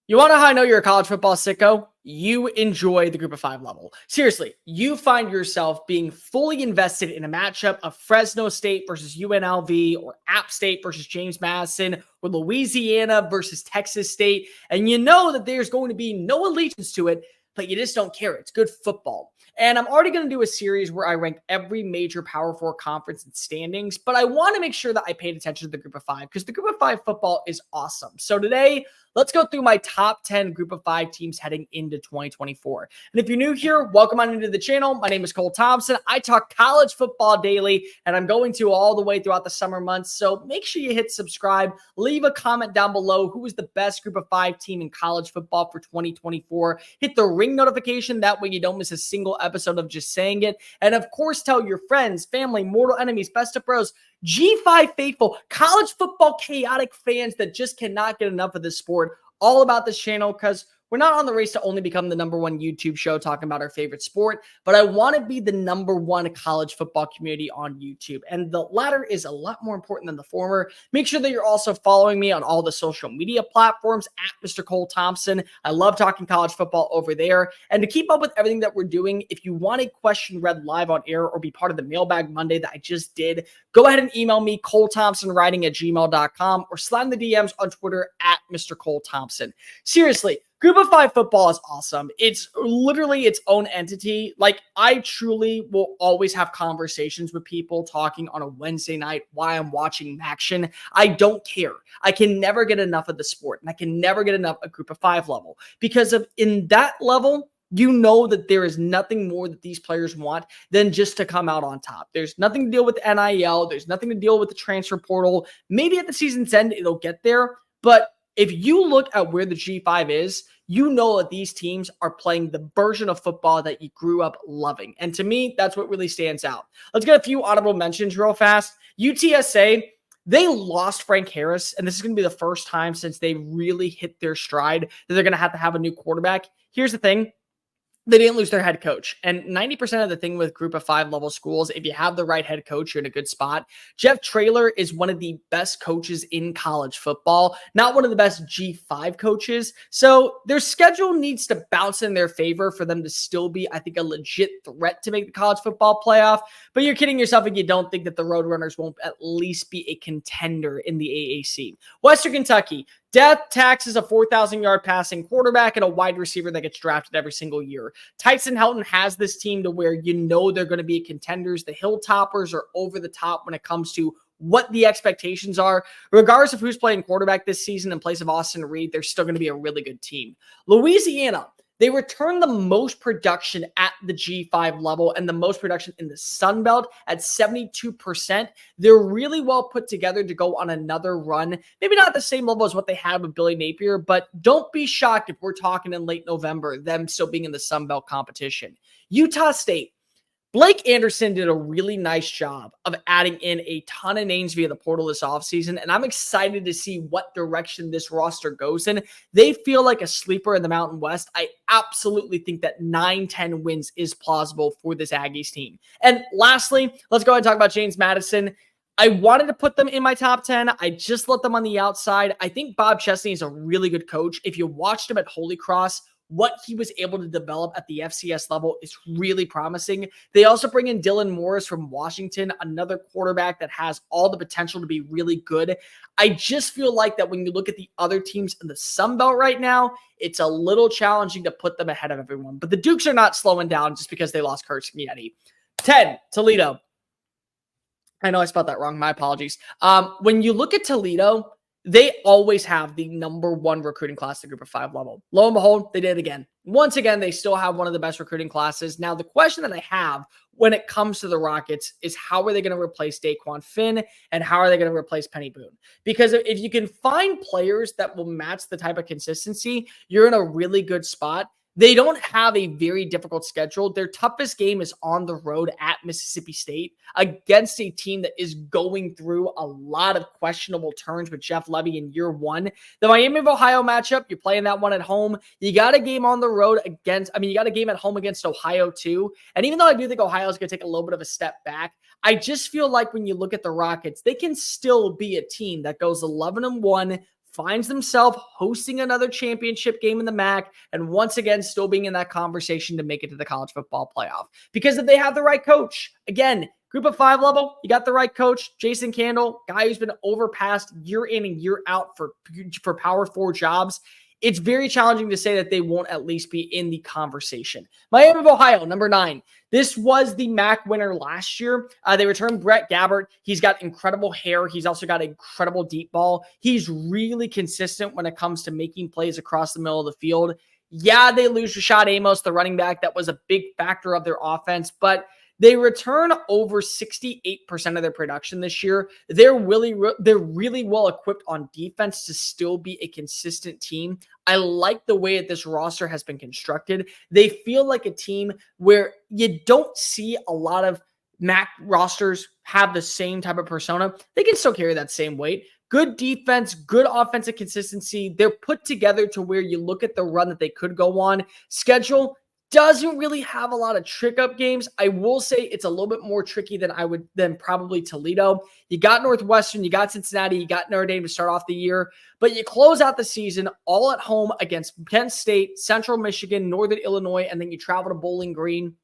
You want to know how I know you're a college football sicko? You enjoy the group of five level. Seriously, you find yourself being fully invested in a matchup of Fresno State versus UNLV or App State versus James Madison or Louisiana versus Texas State. And you know that there's going to be no allegiance to it, but you just don't care. It's good football. And I'm already going to do a series where I rank every major Power Four conference and standings, but I want to make sure that I paid attention to the group of five because the group of five football is awesome. So today, let's go through my top 10 group of five teams heading into 2024. And if you're new here, welcome on into the channel. My name is Cole Thompson. I talk college football daily, and I'm going to all the way throughout the summer months. So make sure you hit subscribe, leave a comment down below. Who is the best group of five team in college football for 2024? Hit the ring notification. That way you don't miss a single episode of just saying it. And of course, tell your friends, family, mortal enemies, best of bros, G5 faithful, college football chaotic fans that just cannot get enough of this sport, all about this channel, because we're not on the race to only become the #1 YouTube show talking about our favorite sport, but I want to be the #1 college football community on YouTube. And the latter is a lot more important than the former. Make sure that you're also following me on all the social media platforms at Mr. Cole Thompson. I love talking college football over there. And to keep up with everything that we're doing, if you want a question read live on air or be part of the Mailbag Monday that I just did, go ahead and email me, ColeThompsonWriting@gmail.com, or slide in the DMs on Twitter at Mr. Cole Thompson. Seriously, Group of five football is awesome. It's literally its own entity. Like, I truly will always have conversations with people talking on a Wednesday night while I'm watching action. I don't care. I can never get enough of the sport, and I can never get enough of group of five level because of in that level, you know that there is nothing more that these players want than just to come out on top. There's nothing to deal with NIL. There's nothing to deal with the transfer portal. Maybe at the season's end, it'll get there, but if you look at where the G5 is, you know that these teams are playing the version of football that you grew up loving. And to me, that's what really stands out. Let's get a few honorable mentions real fast. UTSA, they lost Frank Harris, and this is going to be the first time since they really hit their stride that they're going to have a new quarterback. Here's the thing. They didn't lose their head coach. And 90% of the thing with group of five level schools, if you have the right head coach, you're in a good spot. Jeff Traylor is one of the best coaches in college football, not one of the best G5 coaches. So their schedule needs to bounce in their favor for them to still be, I think, a legit threat to make the college football playoff. But you're kidding yourself if you don't think that the Roadrunners won't at least be a contender in the AAC. Western Kentucky, death taxes a 4,000-yard passing quarterback and a wide receiver that gets drafted every single year. Tyson Helton has this team to where you know they're going to be contenders. The Hilltoppers are over the top when it comes to what the expectations are. Regardless of who's playing quarterback this season in place of Austin Reed, they're still going to be a really good team. Louisiana, they return the most production at the G5 level and the most production in the Sun Belt at 72%. They're really well put together to go on another run. Maybe not at the same level as what they had with Billy Napier, but don't be shocked if we're talking in late November, them still being in the Sun Belt competition. Utah State, Blake Anderson did a really nice job of adding in a ton of names via the portal this offseason, and I'm excited to see what direction this roster goes in. They feel like a sleeper in the Mountain West. I absolutely think that 9-10 wins is plausible for this Aggies team. And lastly, let's go ahead and talk about James Madison. I wanted to put them in my top 10. I just let them on the outside. I think Bob Chesney is a really good coach. If you watched him at Holy Cross, what he was able to develop at the FCS level is really promising. They also bring in Dylan Morris from Washington, another quarterback that has all the potential to be really good. I just feel like that when you look at the other teams in the Sun Belt right now, it's a little challenging to put them ahead of everyone. But the Dukes are not slowing down just because they lost Kurt Schmiedi. 10, Toledo. I know I spelled that wrong. My apologies. When you look at Toledo, they always have the #1 recruiting class at group of five level. Lo and behold, they did it again. Once again, they still have one of the best recruiting classes. Now, the question that I have when it comes to the Rockets is how are they going to replace Daquan Finn and how are they going to replace Penny Boone? Because if you can find players that will match the type of consistency, you're in a really good spot. They don't have a very difficult schedule. Their toughest game is on the road at Mississippi State against a team that is going through a lot of questionable turns with Jeff Levy in year one. The Miami of Ohio matchup, you're playing that one at home. You got a game on the road you got a game at home against Ohio too. And even though I do think Ohio is going to take a little bit of a step back, I just feel like when you look at the Rockets, they can still be a team that goes 11-1, finds themselves hosting another championship game in the MAC and once again still being in that conversation to make it to the college football playoff. Because if they have the right coach, again, group of 5 level, you got the right coach, Jason Candle, guy who's been overpassed year in and year out for Power 4 jobs. It's very challenging to say that they won't at least be in the conversation. Miami of Ohio, number 9. This was the MAC winner last year. They returned Brett Gabbert. He's got incredible hair. He's also got incredible deep ball. He's really consistent when it comes to making plays across the middle of the field. Yeah, they lose Rashad Amos, the running back. That was a big factor of their offense, but they return over 68% of their production this year. They're really well equipped on defense to still be a consistent team. I like the way that this roster has been constructed. They feel like a team where you don't see a lot of MAC rosters have the same type of persona. They can still carry that same weight. Good defense, good offensive consistency. They're put together to where you look at the run that they could go on. Schedule doesn't really have a lot of trick up games. I will say it's a little bit more tricky than probably Toledo. You got Northwestern, you got Cincinnati, you got Notre Dame to start off the year, but you close out the season all at home against Kent State, Central Michigan, Northern Illinois, and then you travel to Bowling Green.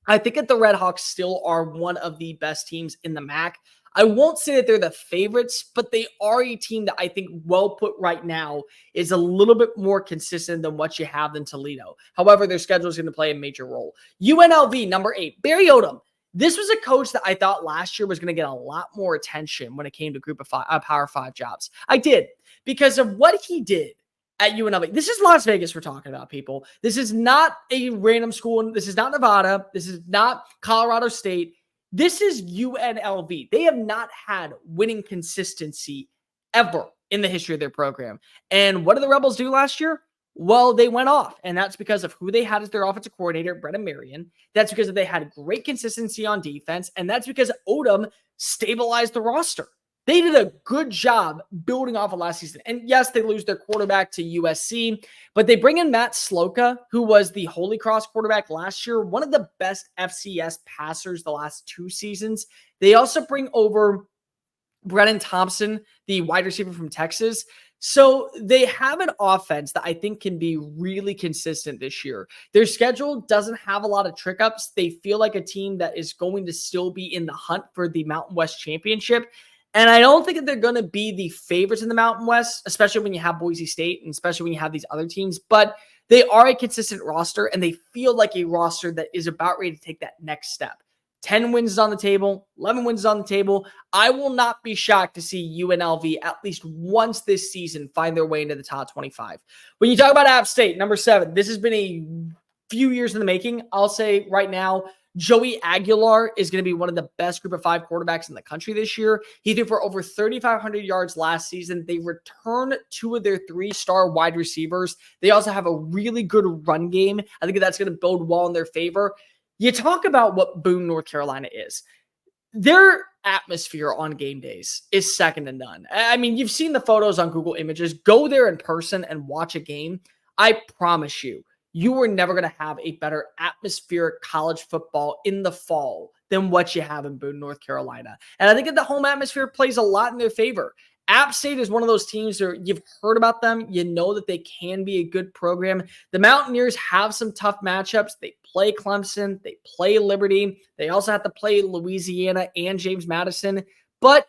I think that the RedHawks still are one of the best teams in the MAC. I won't say that they're the favorites, but they are a team that I think well put right now is a little bit more consistent than what you have in Toledo. However, their schedule is going to play a major role. UNLV, number 8, Barry Odom. This was a coach that I thought last year was going to get a lot more attention when it came to group of Power 5 jobs. I did, because of what he did at UNLV. This is Las Vegas we're talking about, people. This is not a random school. This is not Nevada. This is not Colorado State. This is UNLV. They have not had winning consistency ever in the history of their program. And what did the Rebels do last year? Well, they went off, and that's because of who they had as their offensive coordinator, Brennan Marion. That's because they had great consistency on defense, and that's because Odom stabilized the roster. They did a good job building off of last season. And yes, they lose their quarterback to USC, but they bring in Matt Sloka, who was the Holy Cross quarterback last year, one of the best FCS passers the last 2 seasons. They also bring over Brennan Thompson, the wide receiver from Texas. So they have an offense that I think can be really consistent this year. Their schedule doesn't have a lot of trick ups. They feel like a team that is going to still be in the hunt for the Mountain West Championship. And I don't think that they're going to be the favorites in the Mountain West, especially when you have Boise State and especially when you have these other teams. But they are a consistent roster, and they feel like a roster that is about ready to take that next step. 10 wins is on the table, 11 wins is on the table. I will not be shocked to see UNLV at least once this season find their way into the top 25. When you talk about App State, number 7, this has been a few years in the making. I'll say right now, Joey Aguilar is going to be one of the best group of 5 quarterbacks in the country this year. He threw for over 3,500 yards last season. They returned 2 of their 3-star wide receivers. They also have a really good run game. I think that's going to bode well in their favor. You talk about what Boone, North Carolina is. Their atmosphere on game days is second to none. I mean, you've seen the photos on Google Images. Go there in person and watch a game. I promise you, you are never going to have a better atmospheric college football in the fall than what you have in Boone, North Carolina. And I think that the home atmosphere plays a lot in their favor. App State is one of those teams where you've heard about them. You know that they can be a good program. The Mountaineers have some tough matchups. They play Clemson. They play Liberty. They also have to play Louisiana and James Madison. But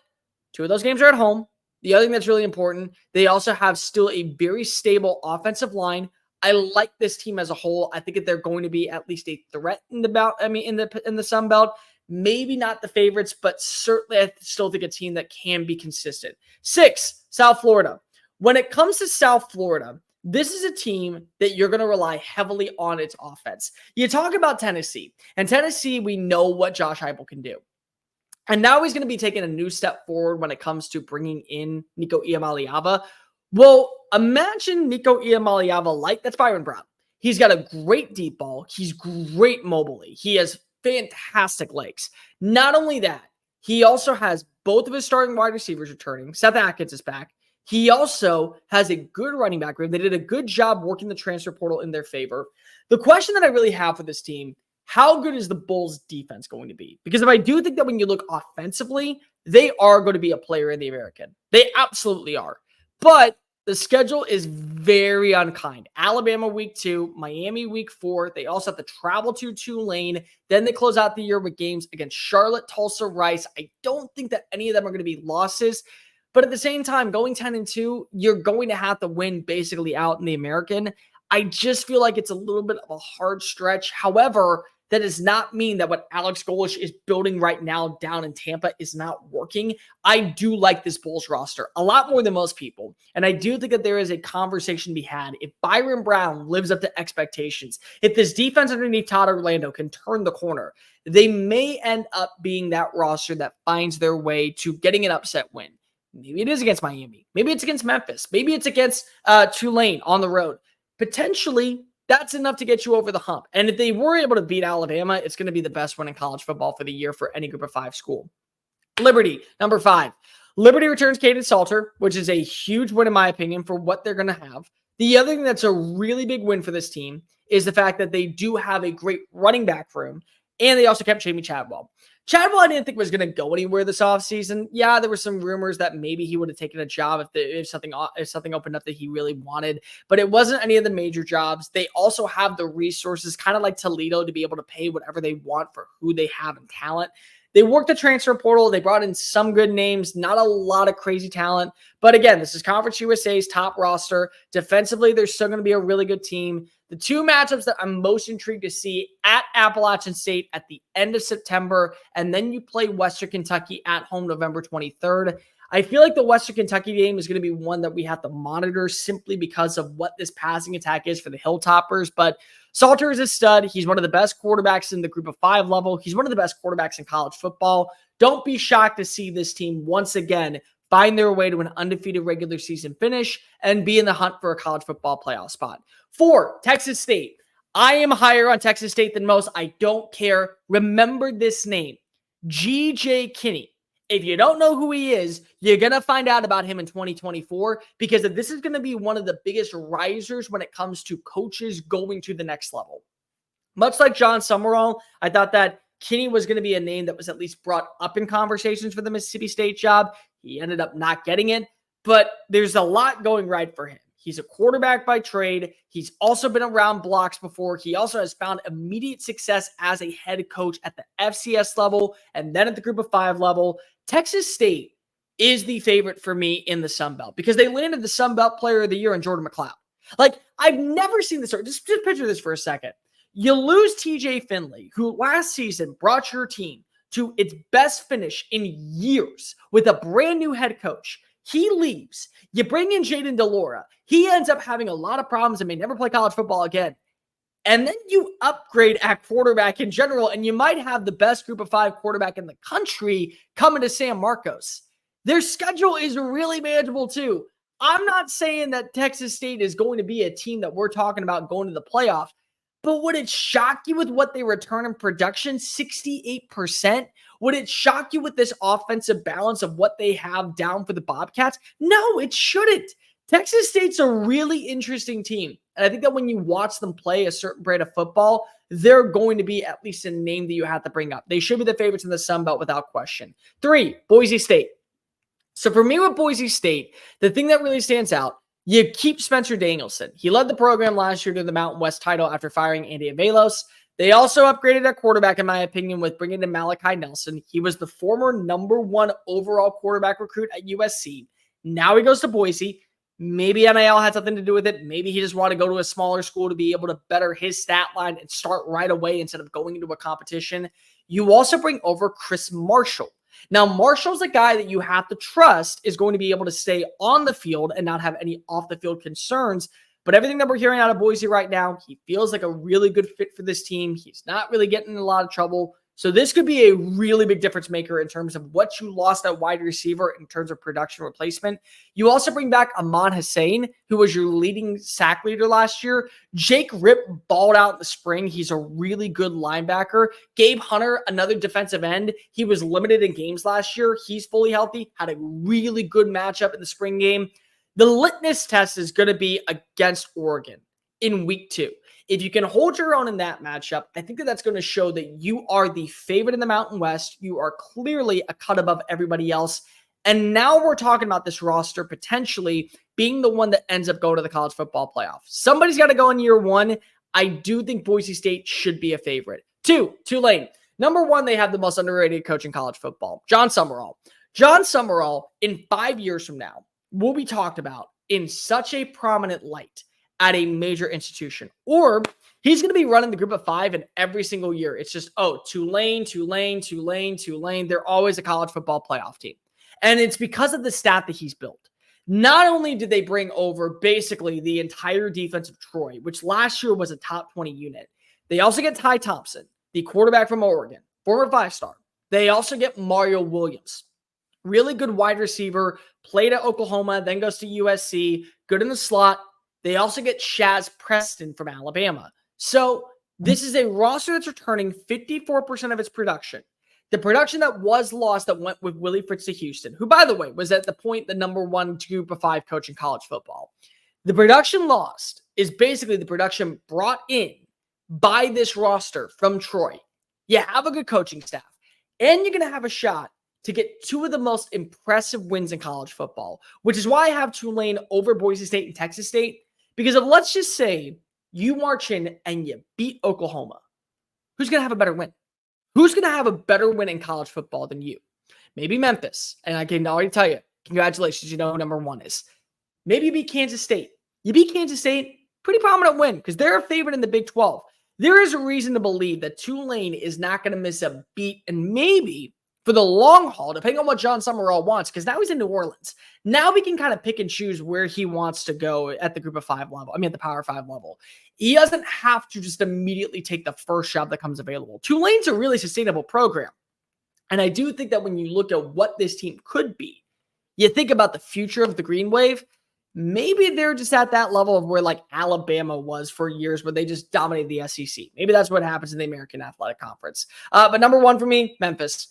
2 of those games are at home. The other thing that's really important, they also have still a very stable offensive line. I like this team as a whole. I think that they're going to be at least a threat in the belt. I mean, in the Sun Belt. Maybe not the favorites, but certainly I still think a team that can be consistent. 6, South Florida. When it comes to South Florida, this is a team that you're going to rely heavily on its offense. You talk about Tennessee, and Tennessee, we know what Josh Heupel can do. And now he's going to be taking a new step forward when it comes to bringing in Nico Iamaleava. Well, imagine Nico Iamaleava that's Byron Brown. He's got a great deep ball. He's great mobilely. He has fantastic legs. Not only that, he also has both of his starting wide receivers returning. Seth Atkins is back. He also has a good running back room. They did a good job working the transfer portal in their favor. The question that I really have for this team, how good is the Bulls defense going to be? Because if I do think that when you look offensively, they are going to be a player in the American. They absolutely are. But The schedule is very unkind. Alabama week 2, Miami week 4. They also have to travel to Tulane. Then they close out the year with games against Charlotte, Tulsa, Rice. I don't think that any of them are going to be losses. But at the same time, going 10-2, you're going to have to win basically out in the American. I just feel like it's a little bit of a hard stretch. However, that does not mean that what Alex Golesh is building right now down in Tampa is not working. I do like this Bulls roster a lot more than most people. And I do think that there is a conversation to be had. If Byron Brown lives up to expectations, if this defense underneath Todd Orlando can turn the corner, they may end up being that roster that finds their way to getting an upset win. Maybe it is against Miami. Maybe it's against Memphis. Maybe it's against Tulane on the road. Potentially, that's enough to get you over the hump. And if they were able to beat Alabama, it's going to be the best win in college football for the year for any group of 5 school. Liberty, number 5. Liberty returns Kaden Salter, which is a huge win in my opinion for what they're going to have. The other thing that's a really big win for this team is the fact that they do have a great running back room, and they also kept Jamie Chadwell. Chadwell, I didn't think was going to go anywhere this offseason. Yeah, there were some rumors that maybe he would have taken a job if something opened up that he really wanted, but it wasn't any of the major jobs. They also have the resources, kind of like Toledo, to be able to pay whatever they want for who they have in talent. They worked the transfer portal. They brought in some good names, not a lot of crazy talent. But again, this is Conference USA's top roster. Defensively, they're still going to be a really good team. The 2 matchups that I'm most intrigued to see at Appalachian State at the end of September, and then you play Western Kentucky at home November 23rd. I feel like the Western Kentucky game is going to be one that we have to monitor simply because of what this passing attack is for the Hilltoppers. But Salter is a stud. He's one of the best quarterbacks in the group of 5 level. He's one of the best quarterbacks in college football. Don't be shocked to see this team once again find their way to an undefeated regular season finish and be in the hunt for a college football playoff spot. 4, Texas State. I am higher on Texas State than most. I don't care. Remember this name, G.J. Kinney. If you don't know who he is, you're going to find out about him in 2024 because this is going to be one of the biggest risers when it comes to coaches going to the next level. Much like John Summerall, I thought that Kinney was going to be a name that was at least brought up in conversations for the Mississippi State job. He ended up not getting it, but there's a lot going right for him. He's a quarterback by trade. He's also been around blocks before. He also has found immediate success as a head coach at the FCS level and then at the group of 5 level. Texas State is the favorite for me in the Sun Belt because they landed the Sun Belt Player of the Year in Jordan McLeod. Like, I've never seen this. Just picture this for a second. You lose TJ Finley, who last season brought your team to its best finish in years with a brand new head coach. He leaves. You bring in Jaden DeLora. He ends up having a lot of problems and may never play college football again. And then you upgrade at quarterback in general, and you might have the best group of 5 quarterback in the country coming to San Marcos. Their schedule is really manageable too. I'm not saying that Texas State is going to be a team that we're talking about going to the playoffs, but would it shock you with what they return in production? 68%? Would it shock you with this offensive balance of what they have down for the Bobcats? No, it shouldn't. Texas State's a really interesting team. And I think that when you watch them play a certain brand of football, they're going to be at least a name that you have to bring up. They should be the favorites in the Sun Belt without question. 3, Boise State. So for me with Boise State, the thing that really stands out, you keep Spencer Danielson. He led the program last year to the Mountain West title after firing Andy Avalos. They also upgraded at quarterback, in my opinion, with bringing in Malachi Nelson. He was the former number 1 overall quarterback recruit at USC. Now he goes to Boise. Maybe NIL had something to do with it. Maybe he just wanted to go to a smaller school to be able to better his stat line and start right away instead of going into a competition. You also bring over Chris Marshall. Now, Marshall's a guy that you have to trust is going to be able to stay on the field and not have any off-the-field concerns. But everything that we're hearing out of Boise right now, he feels like a really good fit for this team. He's not really getting in a lot of trouble. So this could be a really big difference maker in terms of what you lost at wide receiver in terms of production replacement. You also bring back Amon Hussein, who was your leading sack leader last year. Jake Ripp balled out in the spring. He's a really good linebacker. Gabe Hunter, another defensive end. He was limited in games last year. He's fully healthy, had a really good matchup in the spring game. The litmus test is going to be against Oregon in week 2. If you can hold your own in that matchup, I think that that's going to show that you are the favorite in the Mountain West. You are clearly a cut above everybody else. And now we're talking about this roster potentially being the one that ends up going to the college football playoff. Somebody's got to go in year one. I do think Boise State should be a favorite. 2, Tulane. Number 1, they have the most underrated coach in college football, John Summerall. John Summerall, in 5 years from now, will be talked about in such a prominent light at a major institution. Or he's going to be running the group of 5 in every single year. It's just, Tulane. They're always a college football playoff team. And it's because of the staff that he's built. Not only did they bring over basically the entire defense of Troy, which last year was a top 20 unit, they also get Ty Thompson, the quarterback from Oregon, former 5-star. They also get Mario Williams, really good wide receiver, played at Oklahoma, then goes to USC, good in the slot. They also get Shaz Preston from Alabama. So this is a roster that's returning 54% of its production. The production that was lost that went with Willie Fritz to Houston, who, by the way, was at the point the number 1 group of 5 coach in college football. The production lost is basically the production brought in by this roster from Troy. You have a good coaching staff, and you're going to have a shot to get 2 of the most impressive wins in college football, which is why I have Tulane over Boise State and Texas State, because if, let's just say, you march in and you beat Oklahoma, who's going to have a better win? Who's going to have a better win in college football than you? Maybe Memphis. And I can already tell you, congratulations, you know who number 1 is. Maybe you beat Kansas State. You beat Kansas State, pretty prominent win because they're a favorite in the Big 12. There is a reason to believe that Tulane is not going to miss a beat, and maybe for the long haul, depending on what John Summerall wants, because now he's in New Orleans. Now we can kind of pick and choose where he wants to go at the group of 5 level. At the Power 5 level. He doesn't have to just immediately take the first job that comes available. Tulane's a really sustainable program. And I do think that when you look at what this team could be, you think about the future of the Green Wave, maybe they're just at that level of where like Alabama was for years where they just dominated the SEC. Maybe that's what happens in the American Athletic Conference. But number 1 for me, Memphis.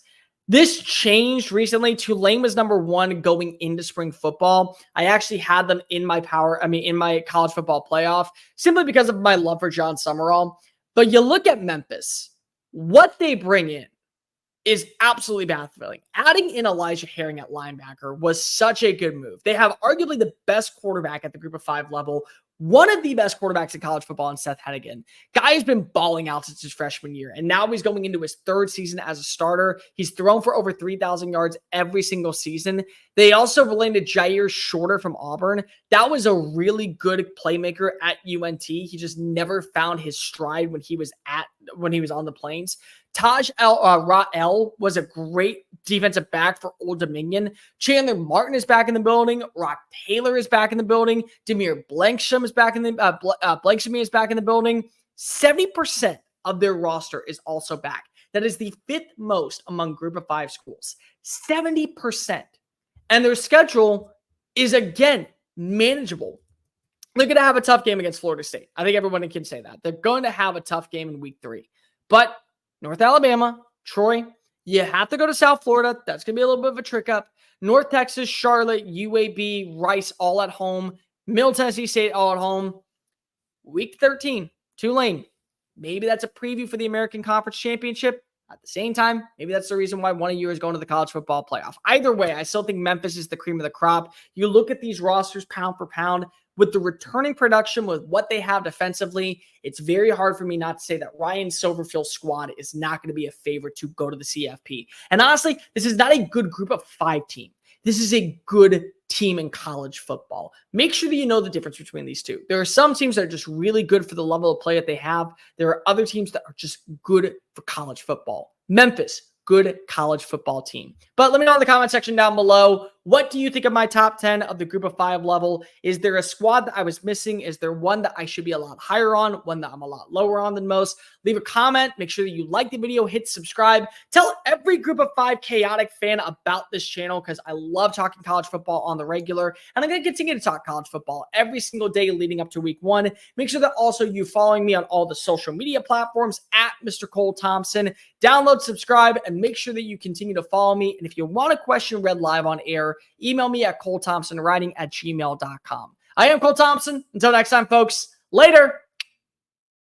This changed recently. Tulane was number 1 going into spring football. I actually had them in my college football playoff simply because of my love for John Summerall. But you look at Memphis, what they bring in is absolutely baffling. Adding in Elijah Herring at linebacker was such a good move. They have arguably the best quarterback at the group of 5 level, one of the best quarterbacks in college football in Seth Hennigan. Guy has been balling out since his freshman year, and now he's going into his 3rd season as a starter. He's thrown for over 3,000 yards every single season. They also landed Jair Shorter from Auburn. That was a really good playmaker at UNT. He just never found his stride when he was on the Plains. Taj Ra'el was a great defensive back for Old Dominion. Chandler Martin is back in the building. Rock Taylor is back in the building. Demir Blanksham is back in the Blanksham is back in the building. 70% of their roster is also back. That is the 5th most among group of 5 schools. 70%. And their schedule is again manageable. They're going to have a tough game against Florida State. I think everyone can say that. They're going to have a tough game in week 3. But North Alabama, Troy, you have to go to South Florida. That's going to be a little bit of a trick up. North Texas, Charlotte, UAB, Rice, all at home. Middle Tennessee State, all at home. Week 13, Tulane. Maybe that's a preview for the American Conference Championship. At the same time, maybe that's the reason why one of you is going to the college football playoff. Either way, I still think Memphis is the cream of the crop. You look at these rosters pound for pound. With the returning production, with what they have defensively, it's very hard for me not to say that Ryan Silverfield's squad is not going to be a favorite to go to the CFP. And honestly, this is not a good group of 5 team. This is a good team in college football. Make sure that you know the difference between these two. There are some teams that are just really good for the level of play that they have. There are other teams that are just good for college football. Memphis, good college football team. But let me know in the comment section down below, what do you think of my top 10 of the group of 5 level? Is there a squad that I was missing? Is there one that I should be a lot higher on, one that I'm a lot lower on than most? Leave a comment. Make sure that you like the video, hit subscribe. Tell every group of 5 chaotic fan about this channel because I love talking college football on the regular. And I'm going to continue to talk college football every single day leading up to week 1. Make sure that also you following me on all the social media platforms at Mr. Cole Thompson. Download, subscribe, and make sure that you continue to follow me. And if you want a question read live on air, email me at colethompsonwriting@gmail.com. I am Cole Thompson. Until next time, folks. Later.